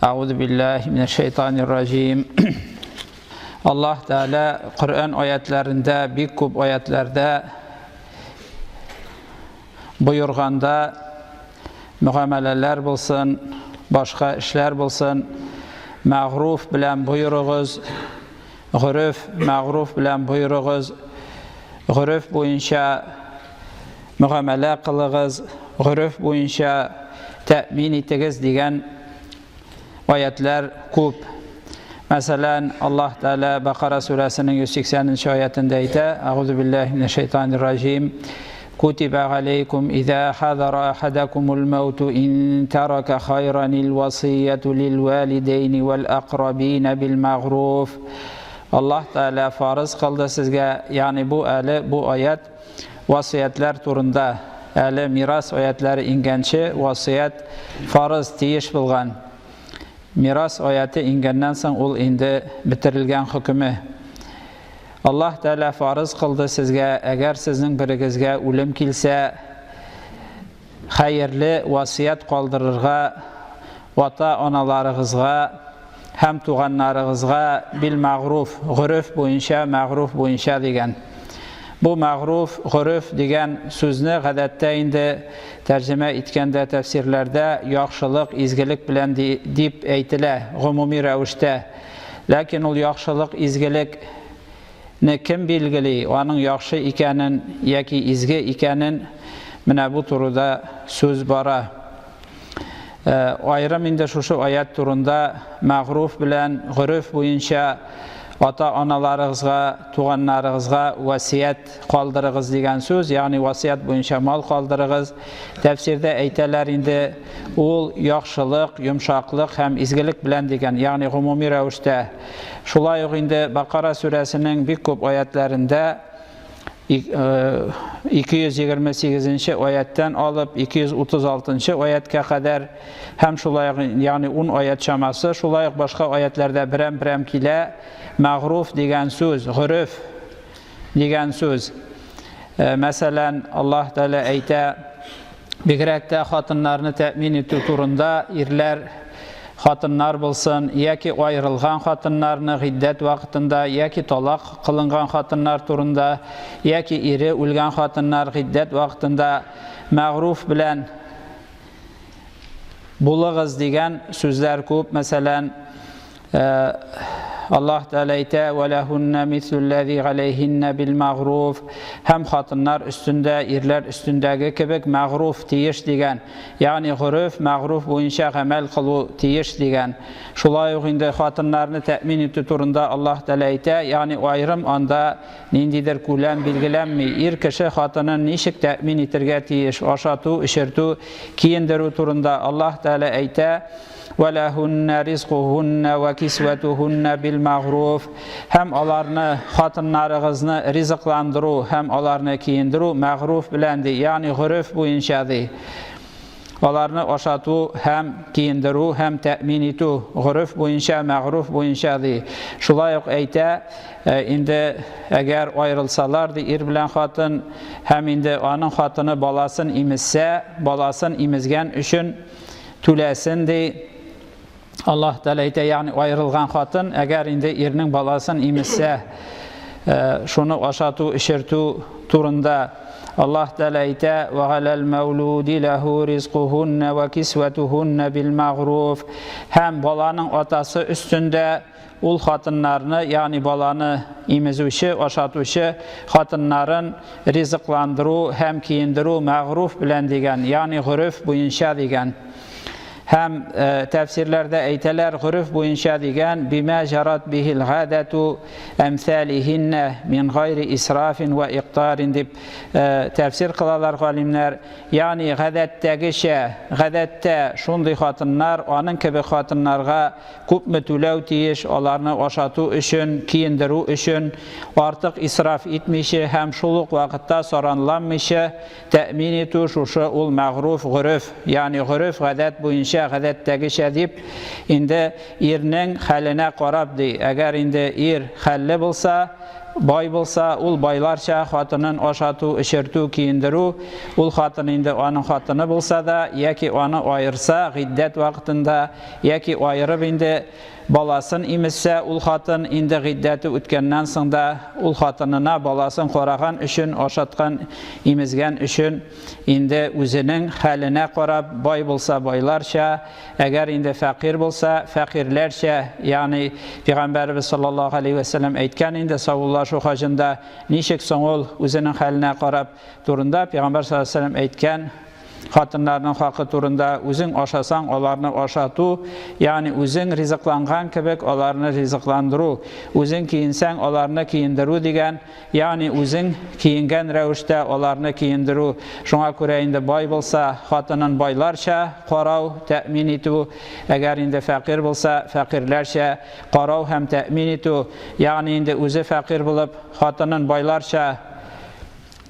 Euzu billahi mineşşeytanirracim. Allah Teala Kur'an ayetlerinde, bir kup ayetlerde buyurganda muameleler bulsun, başka işler bulsun, mağruf bilen buyuruguz, guruf, mağruf bilen buyuruguz, guruf boyunca muamele kılığız, guruf boyunca temin itigiz degan ayetler kup. Mesela Allah Teala Bakara suresinin 180. ayetinde ise Euzu billahi mineşşeytanirracim. Kutibe aleykum izâ hadara ahadakumul mevtu in tereke hayranil vasiyyetu lil valideyni vel akrabine bil ma'ruf. Allah Teala farz kıldı sizge, yani bu ayet vasiyetler turunda, miras ayetleri ingençi vasiyet farz tiyiş bulgan. Miras ayeti ingenden soň ol indi bitirilgen hükümü. Allah Teala farz kıldı sizge, eğer sizin birigizge ölüm kilse hayırlı vasiyet kaldırırga, ota-analarıgızga hem tuğanlarıgızga bil ma'ruf, guruf boyunca degen. Bu ma'ruf, guruf degen sözünü gadette indi tercüme etkende tefsirlerde yaxşılık, izgilik bilen dip eytile, umumi rəvişte. Lakin ol yaxşılık, izgilik ne kim bilgili, onun yaxşı ikenin, yaki izgi ikenin, mine bu turuda söz bara. Ayrım indi şu ayet turunda ma'ruf bilen guruf boyunca ota-analarıgızga, tuğanlarıgızga vasiyet kaldırıgız degan söz, yani vasiyet boyunca mal kaldırıgız. Tefsirde eyteler indi ol yaxşılık, yumşaklık hem izgilik bilen degan, yani umumi rəvişte. Şulay indi Bakara suresinin bir kup ayetlerinde 228. ayetten alıp 236. ayetke kadar hem şulay, yani 10 ayet şaması, şulay başka ayetlerde birem kile ma'ruf degen söz, guruf degen söz. Mesela Allah Teala eyte bigrekte hatınlarını temin etü turunda irler hatınlar bulsun, yaki ayrılgan hatınlarını giddet vaktında, yaki talak kılıngan hatınlar turunda, yaki iri ölgen hatınlar giddet vaktında ma'ruf bilen buluguz degen sözler köp. Mesela Allah Teala eyte ve lehunne mislullezî aleyhinne bil ma'ruf, hem hatınlar üstünde, irler üstündeki kibik ma'ruf tiyiş degen, yani guruf ma'ruf boyunca amel kılu tiyiş degen. Şulay indi hatınlarını temin etü turunda Allah Teala eyte, yani ayrım anda nindidir kulem bilgilenmi, ir kişi hatının nişik temin etirge tiyiş, aşatu, işirtu, kiyindiru turunda Allah Teala eyte وَلَهُنَّ رِزْقُهُنَّ وَكِسْوَتُهُنَّ بِالْمَعْرُوفِ, hem alarını, hatınlarıgızını rizıklandırı, hem alarını kiyindiru ma'ruf bilendi, yani guruf boyuncadı. Alarını aşatu, hem kiyindiru, hem temin etu, guruf boyunca, ma'ruf boyuncadı. Şulay eyte, indi eğer ayrılsalardı ir bilen hatın, hem indi onun hatını balasın imizse, balasın imizgen üçün tülesindi. Allah Teala eyte, yani ayrılgan hatın eğer indi irinin balasın imizse şunu aşatu işirtu turunda Allah Teala eyte ve alel mevludi lehu rizquhunne ve kisvetuhunne bil ma'ruf, hem balanın atası üstünde ul hatınlarını, yani balanı imizuşi, aşatuşi hatınların rizıklandırı hem kiyindiru ma'ruf bilen degen, yani guruf boyunca degen. Hem tefsirlerde eyteler guruf boyunca degen bime cerat bihil gadetu emsalihinne min gayri israfin ve iktarin dip tefsir kılalar galimler, yani gadette şunday hatınlar onun gibi hatınlarga kup mütülev tiyiş, onlarını aşatu üçün, kiyindiru üçün artık israf etmişi, hem şuluk vakitte soranlanmışı temin etu şuşu ol ma'ruf guruf, yani guruf gadet boyunca gadetteki şedip indi irinin haline qarabdı. Eğer indi ir halli bulsa бай болса, ул байларча хатынын ашату, эшерту, киендеру, ул хатын инде аның хатыны болса да, яки аны айырса гыйддәт вакытында, яки айырып инде баласын имезсә, ул хатын инде гыйддәте үткәннән соң да ул хатынына баласын караган өчен, ашаткан, имезгән өчен инде үзенең хәленә карап, бай булса байларча, әгәр инде фәкыйрь булса фәкыйрьләрчә, ягъни Пәйгамбәрбез саллаллаһу алейхи ва саллям әйткән инде саулашу хаҗында, ничек соң ул үзенең хәленә карап турында Пәйгамбәр саллаллаһу алейхи ва саллям әйткән, хатыннарның хакы турында, үзең ашасаң аларны ашату, ягъни үзең ризыкланган кебек аларны ризыкландыру, үзең киенсәң аларны киендерү дигән, ягъни үзең киенгән рәвештә аларны киендерү. Шуңа күрә инде бай булса хатынын байларча карау, тәэмин итү, әгәр инде фәкыйрь булса фәкыйрьләрчә карау һәм тәэмин итү, ягъни инде үзе фәкыйрь булып хатынын байларча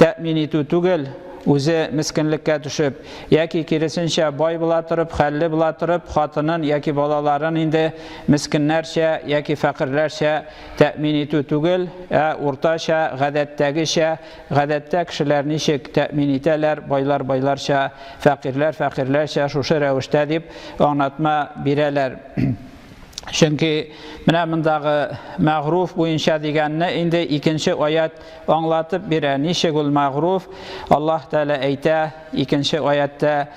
тәэмин итү түгел, үзе мискинлеккә төшеп, яки киресенчә бай була торып, хәлле була торып, хатынын яки балаларын инде мискиннәрчә яки фәкыйрьләрчә тәэмин итү түгел, уртача, гадәттәгечә, гадәттә кешеләр ничек тәэмин итәләр, байлар байларча, фәкыйрьләр фәкыйрьләрчә шушы рәвештә дип аңлатма бирәләр. Чөнки менә мондагы мәгъруф буенча дигәнне инде икенче аят аңлатып бирә. Ничек ул мәгъруф? Аллаһ Тәала әйтә икенче аятта: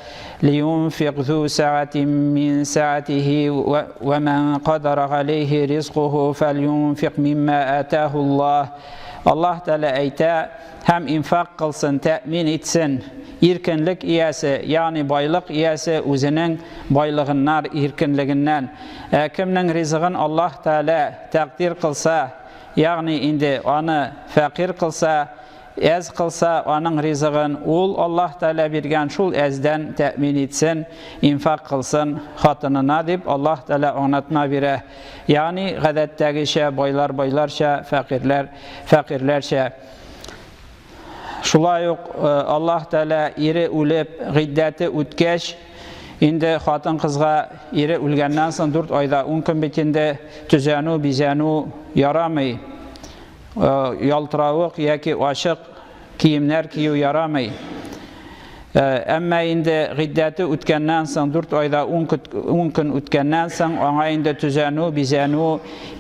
"Лиюнфиқ зу саатин мин саатихи ва ман қадара алейхи ризқуху фальюнфиқ мимма атаху Аллаһ." Аллаһ Тәала әйтә, һәм инфак кылсын, тәэмин итсен. Иркенлек иясе, ягъни байлык иясе үзенең байлыгыннан, иркенлегеннән. Кемнең ризыгын Аллаһ Тәала тәкъдир кылса, ягъни инде аны фәкыйрь кылса, әз кылса аның ризыгын, ул Аллаһ Тәала биргән шул әздән тәэмин итсен, инфак кылсын хатынына дип Аллаһ Тәала аңлатма бирә. Ягъни гадәттәгечә байлар байларча, фәкыйрьләр фәкыйрьләрчә. Шулай ук Аллаһ Тәала ире үлеп, гыйддәте үткәч, инде хатын кызга ире үлгәннән соң 4 айда 10 көн бит инде төзәнү, бизәнү ярамый. Ялтыравык яки ачык киемнәр кию ярамый. Әмма инде гыйддәте үткәннән соң 4 айда 10 көн үткәннән соң аңа инде төзәнү, бизәнү,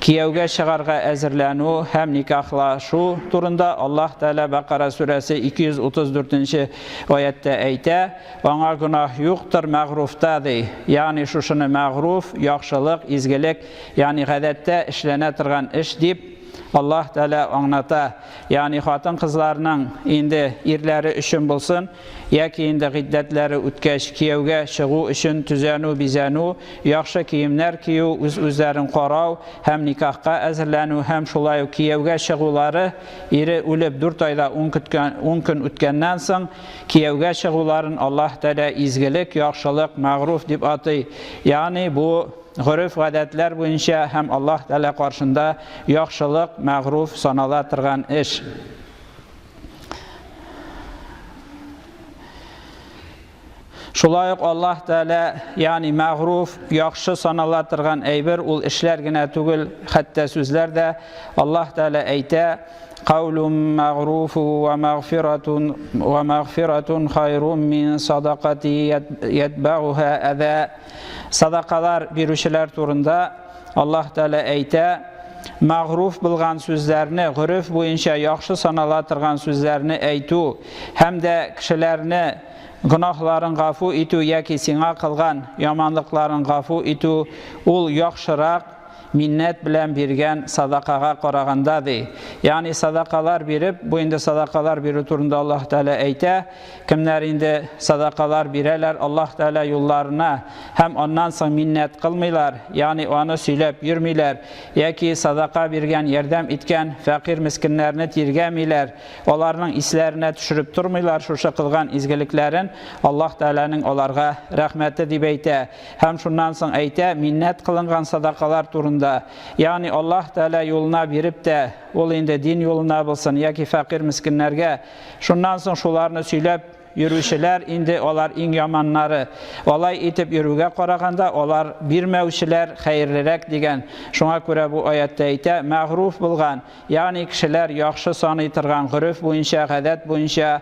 кияүгә чыгарга әзерләнү һәм никахлашу турында Аллаһ Тәала Бакара сүрәсе 234-нче аятта әйтә, аңа гөнаһ юктыр мәгъруфта ди. Ягъни шушыны мәгъруф, яхшылык, изгелек, ягъни гадәттә эшләнә торган эш дип Аллаһ Тәала аңлата. Ягъни хатын кызларның инде ирләре өчен булсын, яки инде гыйддәтләре үткәч кияүгә чыгу өчен төзәнү, бизәнү, яхшы киемнәр кию, үзләрен карау һәм никахка әзерләнү һәм шулай ук кияүгә чыгулары, ире үлеп 4 айда 10 көн үткәннән соң кияүгә чыгуларын Аллаһ Тәала изгелек, яхшылык, мәгъруф дип атый. Ягъни бу гырыф гадәтләр буенча һәм Аллаһ Тәала каршында яхшылык, мәгъруф санала торган эш. Шулай ук Аллаһ Тәала, ягъни мәгъруф, яхшы санала торган әйбер ул эшләр генә түгел, хәтта сүзләр дә Аллаһ Тәала әйтә: "Каулун мәгъруфу ва мәгъфиратун хайрун мин садақати ятбауха аза." Садақалар бирүчеләр турында Аллаһ Тәала әйтә, мәгъруф булган сүзләрне, гырыф буенча яхшы санала торган сүзләрне әйтү һәм дә кешеләрне гынаһларын гафу итү яки сиңа кылган яманлыкларын гафу итү ул яхшырак миннәт белән биргән садақага караганда ди. Ягъни садақалар биреп, бу инде садақалар бирү турында Аллаһ Тәала әйтә, кемнәр инде садақалар бирәләр Аллаһ Тәала юлларына һәм аннан соң миннәт кылмыйлар, ягъни аны сөйләп йөрмиләр, яки садака биргән, ярдәм иткән фәкыйрь мискиннәрне тиргәмиләр, аларның исләренә төшереп тормыйлар шушы кылган изгелекләрен, Аллаһ Тәаланың аларга рәхмәте дип әйтә. Һәм шуннан соң әйтә, миннәт кылынган садақалар турында, ягъни Аллаһ Тәала юлына биреп тә, ул инде дин юлына булсын яки фәкыйрь мискиннәргә, шуннан соң шуларны сөйләп yürüşçüler indi olar iң yamanları. Olay itip yürüge qaraganda olar birmәүчеләр хәерлерәк дигән. Шуңа күрә бу аятта әйтә, мәгъруф булган, ягъни кешеләр яхшы саный торган гырыф буенча, гадәт буенча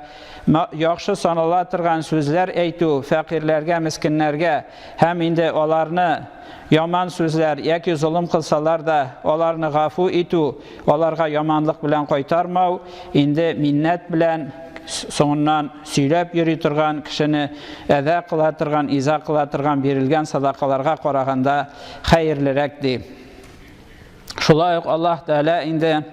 яхшы санала торган сүзләр әйтү фәкыйрьләргә, мискиннәргә һәм инде аларны yaman sözler, яки zulüm kılsalar da onlarını gafu itu, onlarga yamanlık bilen kaytarmau, indi minnet bilen sonundan söylep yürü turgan, kişini eda kıla turgan, iza kıla turgan, berilgen sadakalarga qaraganda hayırlırekdi. Şulay Allah Teala indi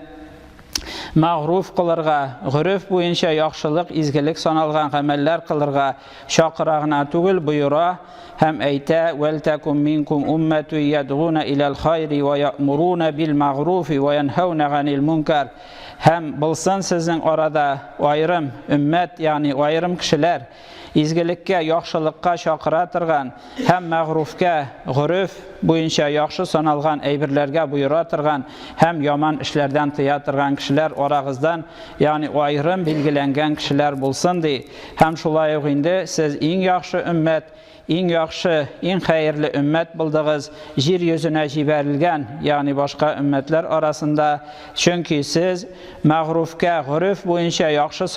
mağruf kılırga, gürüf boyunca yaxşılık, izgilik sanalgan ameller kılırga, şakırağına tugul buyura, hem eyte وَلْتَكُمْ مِنْكُمْ أُمَّةٌ يَدْغُونَ إِلَى الْخَيْرِ وَيَأْمُرُونَ بِالْمَغْرُوفِ وَيَنْهَوْنَ عَنِ الْمُنْكَرِ hem bilsin sizin orada ayrım ümmet yani ayrım kişiler izgilikka, yaxşılıkka şakıra turgan hem mağrufka, gürüf boyunca yaxşı sanalgan eybirlerge buyura turgan hem yaman işlerden tıya turgan kişiler orağızdan yani ayrım bilgilengen kişiler bulsun di. Hem şulay indi siz en yaxşı ümmet, en yaxşı, en hayırlı ümmet buldunuz, yer yüzüne jiberilgen, yani başka ümmetler arasında. Çünkü siz mağrufka, gürüf boyunca yaxşı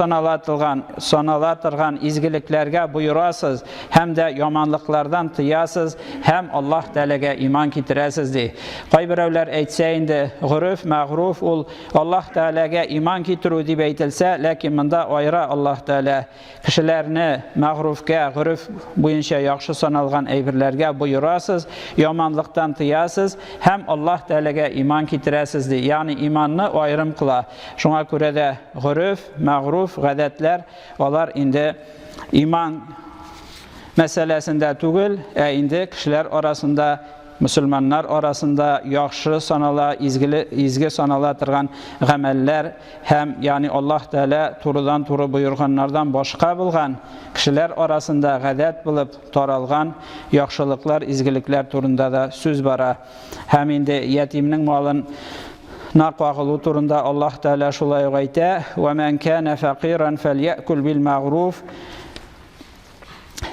sanalatırgan izgiliklerge buyurasız, hem de yamanlıklardan tıyasız, hem Allah Teala'ga iman kitirəsiz di. Qaybirevler eytse indi, gürüf, mağruf ol, Allah Teala'ga iman kitiru dib eytilse, lakin bunda ayrı Allah Teala kişilerini mağrufka, gürüf boyunca yaxşı sanalgan eybirlerge buyurasız, yamanlıktan tıyasız, hem Allah Teala'ga iman kitirəsiz di. Yani imanını ayrım kıla. Şuna göre de gürüf, mağruf, gadetler, onlar indi iman meselesinde tugul, indi kişiler arasında, Müslümanlar arasında yaxşı sanala, izgi sanala turgan gameller hem yani Allah Teala turudan turu buyurganlardan başka bulgan kişiler arasında gadet bulup taralgan yaxşılıklar, izgilikler turunda da söz bara. Hem indi yetiminin malın naqvağılı turunda Allah Teala şulay gayta وَمَنْ كَانَ فَقِيرًا فَلْيَأْكُلْ بِالْمَغْرُوفِ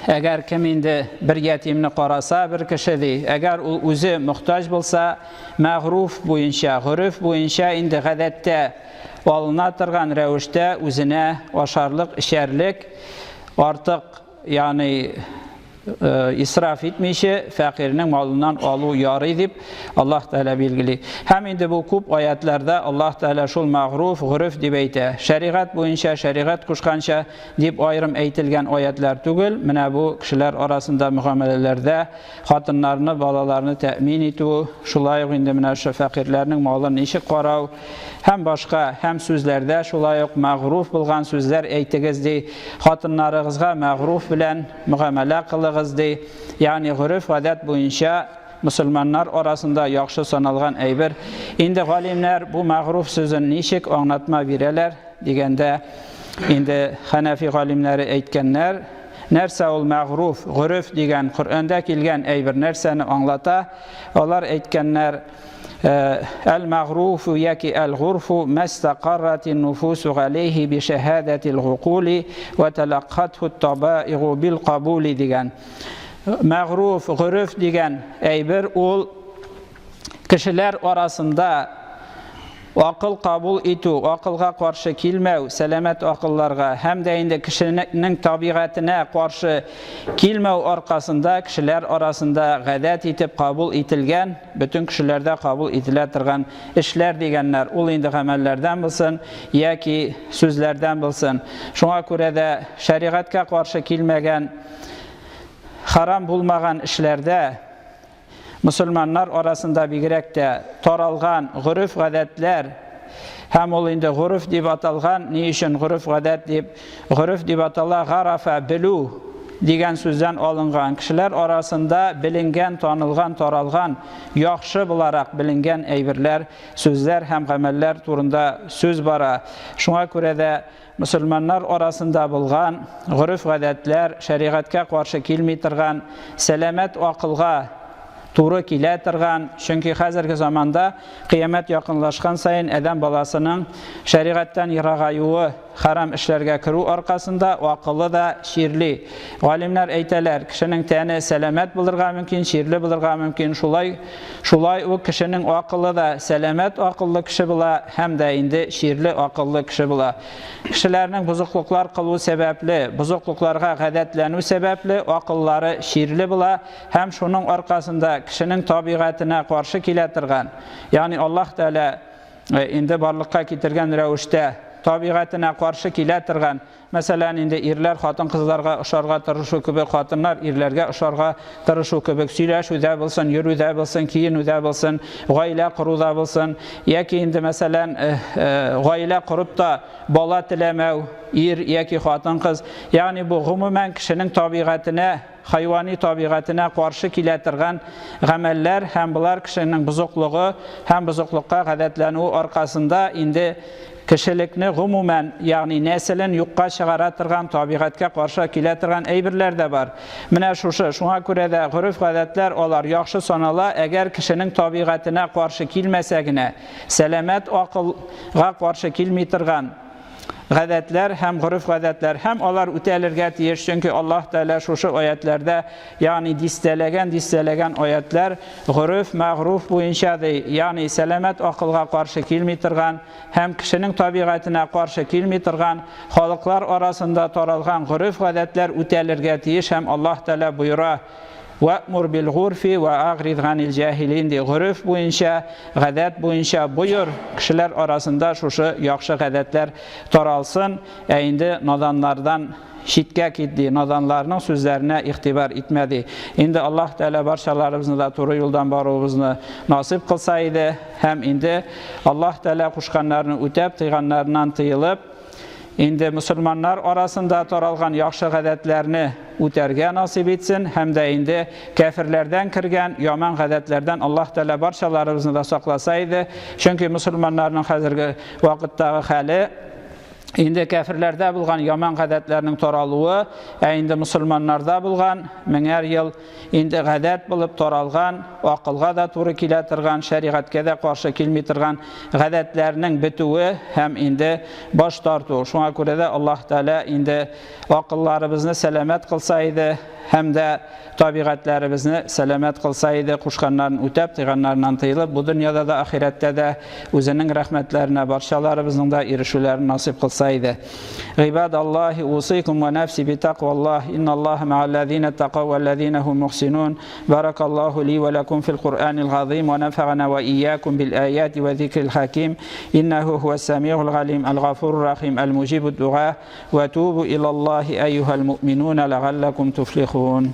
Eğer kim indi bir yetimni qarasa bir kişidi, eğer o özü muhtaç bulsa, mağruf boyunca, gürüf boyunca indi gadette alına turgan rəvişdə özüne aşarlık, işerlik artık yani israf etmişi, fakirinin malından alu yarı edip Allah Teala bilgili. Hem indi bu kup ayetlerde Allah Teala şul mağruf, gürüf dip eyte. Şeriat boyunca, şeriat kuşkança dip ayrım eytilgen ayetler tugul. Mine bu kişiler arasında muamelelerde hatınlarını, balalarını temin etu. Şulayıq indi mine şu fakirlerinin malını işi qarav. Hem başka, hem sözlerde şulayıq mağruf bulgan sözler eytigizdi. Hatınlarınızga mağruf bilen muamele kılıq. Yani gürüf adet boyunca Müslümanlar arasında yaxşı sanalgan eybir. İndi galimler bu mağruf sözün nişik anlatma vereler degende indi Hanefi galimleri eytkenler nerse ol mağruf, gürüf degen Kur'an'da kelgen eybir nerseni anlata. Onlar eytkenler el-mağrufu yaki el-gurfu mestaqarratin nufusu aleyhi bi şehadetil gukuli ve telakhathu tabaigu bil kabuli degen. Mağruf, gürüf degen eybir ol kişiler arasında akıl kabul etu, akılga karşı kilmev, selamet akıllarga hem de indi kişinin tabiatine karşı kilmev arkasında kişiler arasında gadet etip kabul etilgen, bütün kişilerde kabul etiletirgen işler degenler, ol indi amellerden bilsin, ya ki sözlerden bilsin. Şuna göre de şeriatka karşı kilmegen, haram bulmagan işlerde Müslümanlar arasında bigirek de taralgan gürüf gadetler hem ol indi gürüf dip atalgan ne için gürüf gadet dip gürüf dip atala garafa bilu degen sözden alıngan kişiler arasında bilingen, tanılgan, taralgan yaxşı bularak bilingen eybirler, sözler hem ameller turunda söz bara. Şuna göre de Müslümanlar arasında bulgan gürüf gadetler şeriatka karşı kilmitirgan selamet akılga Turu kile turgan, çünkü hazırki zamanda kıyamet yakınlaşkan sayın adam balasının şeriattan yırağayuğu haram işlerge kiru arkasında akıllı da şirli. Alimler eyteler, kişinin teni selamet bulurga mümkün, şirli bulurga mümkün. Şulay o kişinin akıllı da selamet akıllı kişi bula, hem de indi şirli akıllı kişi bula. Kişilerinin buzukluklar kıluu sebepli, buzukluklarga gadetlenu sebepli akılları şirli bula, hem şunun arkasında kişinin tabiatına karşı kiletirgan. Yani Allah Teala indi barlıkka kitirgen revişte tabiatına karşı kiletirgan. Mesela indi irler hatın kızlarga ışarga tırışı köbek, hatınlar irlerge ışarga tırışı köbek, süйләшүdә bulsun, yürüdә bulsun, kiyinüdә bulsun, gaile kuruda bulsun. Yaki indi mesela gaile kurup da bala tilemev, ir yaki hatın kız. Yani bu gumumen kişinin tabiatına, hayvani tabiatına karşı kiletirgan gameller, hem bular kişinin buzukluğu, hem buzuklukka gadetlenүү arkasında indi kişilikni gumumen, yani neslin yukka çıgaratırgan, tabiatga karşı kiletirgan eybirler de var. Mine şuna göre de guruf gadetler olar yaxşı sanala, eğer kişinin tabiatına karşı kilmesegine, selamet akılga karşı kilmitirgan gadetler, hem guruf gadetler, hem olar ütelirge tiyiş. Çünkü Allah Teala şu ayetlerde, yani distelegen ayetler guruf, mağruf bu inşadı, yani selamet akılga karşı kilmitirgan, hem kişinin tabiatına karşı kilmitirgan, halklar arasında taralgan guruf gadetler ütelirge tiyiş. Hem Allah Teala buyura وَأْمُرْ بِالْغُرْفِ وَاَغْرِضْ عَنِ الْجَاهِلِينَ diye guruf boyunca, gadet boyunca buyur, kişiler arasında şu yaxşı gadetler taralsın. Indi nadanlardan şitkak etdi, nadanlarının sözlerine ihtibar etmedi. Indi Allah Teala barşalarımızı da doğru yoldan barığımızı nasip kılsaydı, hem indi Allah Teala kuşkanlarını ötep, tıyganlarından tıyılıp, indi Müslümanlar arasında taralgan yaxşı gadetlerini üterge nasip etsin, hem de indi kafirlerden kirgen yaman gadetlerden Allah Teala barşalarımızı da saklasaydı. Çünkü Müslümanların hazırki vakittagi hali, indi kafirlerde bulgan yaman gadetlerinin taralуы, indi Müslümanlarda bulgan minger yıl indi gadet bulup taralgan, akılga da to'g'ri kiletirgan, şeriatga da karşı kilmitirgan gadetlerinin bituvi, hem indi baş tartu. Şuna göre de Allah Teala indi akıllarımızı selamet kılsaydı, hem de tabiatlarımızı selamet kılsaydı, kuşkanların ötep, tıyganlarından tıyılıp, bu dünyada da ahirette de özünün rahmetlerine, barşalarımızın da erişülerini nasip kılsaydı. İbadallahi usikum ve nefsi bi takvallah, innallaha ma'allezine taqav vellezine hum muhsinun. Barakallahu li ve lekum fil Kur'anil azim ve nefa'ana ve iyyakum bil ayati ve zikril hakim. İnnehu huves semi'ul galim, el gafurur rahim, el mucibud du'a, ve tubu ilallahi eyyuhel mu'minun la'allakum tuflihun.